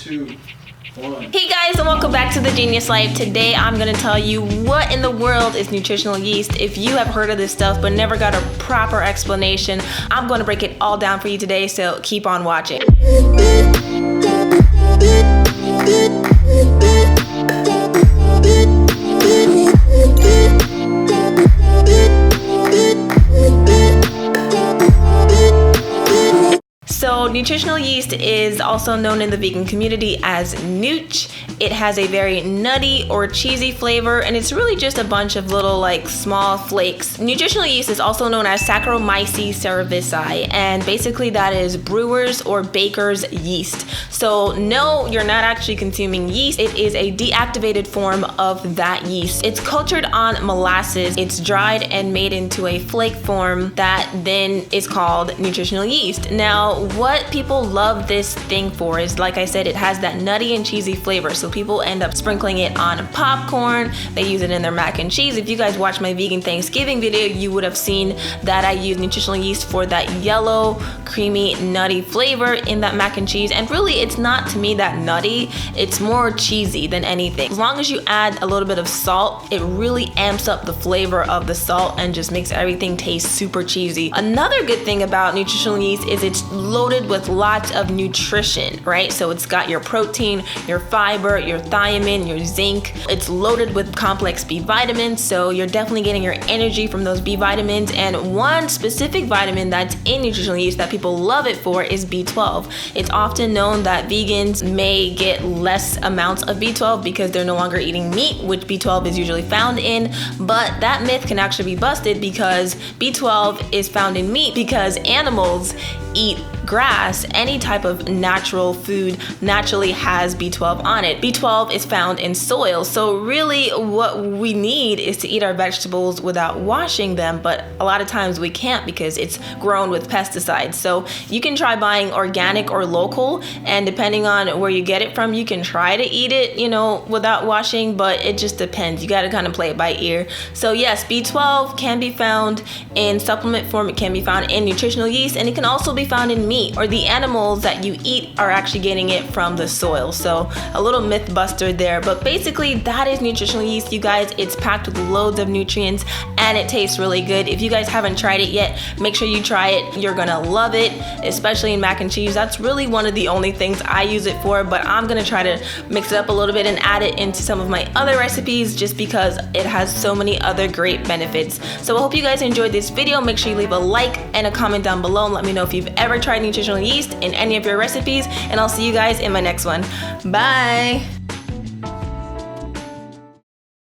2, 1. Hey guys, and welcome back to The Genius Life. Today I'm going to tell you what in the world is nutritional yeast. If you have heard of this stuff but never got a proper explanation, I'm going to break it all down for you today, so keep on watching. So nutritional yeast is also known in the vegan community as Nooch. It has a very nutty or cheesy flavor, and it's really just a bunch of little small flakes. Nutritional yeast is also known as Saccharomyces cerevisiae, and basically that is brewers or bakers yeast. So no, you're not actually consuming yeast. It is a deactivated form of that yeast. It's cultured on molasses. It's dried and made into a flake form that then is called nutritional yeast. Now, what people love this thing for is, like I said, it has that nutty and cheesy flavor. So people end up sprinkling it on popcorn. They use it in their mac and cheese. If you guys watched my vegan Thanksgiving video, you would have seen that I use nutritional yeast for that yellow, creamy, nutty flavor in that mac and cheese. And really, it's not to me that nutty. It's more cheesy than anything. As long as you add a little bit of salt, it really amps up the flavor of the salt and just makes everything taste super cheesy. Another good thing about nutritional yeast is it's loaded with lots of nutrition, right? So it's got your protein, your fiber, your thiamine, your zinc. It's loaded with complex B vitamins, so you're definitely getting your energy from those B vitamins. And one specific vitamin that's in nutritional yeast that people love it for is B12. It's often known that vegans may get less amounts of B12 because they're no longer eating meat, which B12 is usually found in, but that myth can actually be busted because B12 is found in meat because animals eat grass. Any type of natural food naturally has B12 on it. B12 is found in soil. So really what we need is to eat our vegetables without washing them, but a lot of times we can't because it's grown with pesticides. So you can try buying organic or local, and depending on where you get it from, you can try to eat it, without washing, but it just depends. You got to kind of play it by ear. So yes, B12 can be found in supplement form. It can be found in nutritional yeast, and it can also be found in meat, or the animals that you eat are actually getting it from the soil. So a little myth buster there, but basically that is nutritional yeast, you guys. It's packed with loads of nutrients and it tastes really good. If you guys haven't tried it yet, make sure you try it. You're gonna love it, especially in mac and cheese. That's really one of the only things I use it for, but I'm gonna try to mix it up a little bit and add it into some of my other recipes just because it has so many other great benefits. So I hope you guys enjoyed this video. Make sure you leave a like and a comment down below and let me know if you've ever tried nutritional yeast in any of your recipes, and I'll see you guys in my next one. Bye.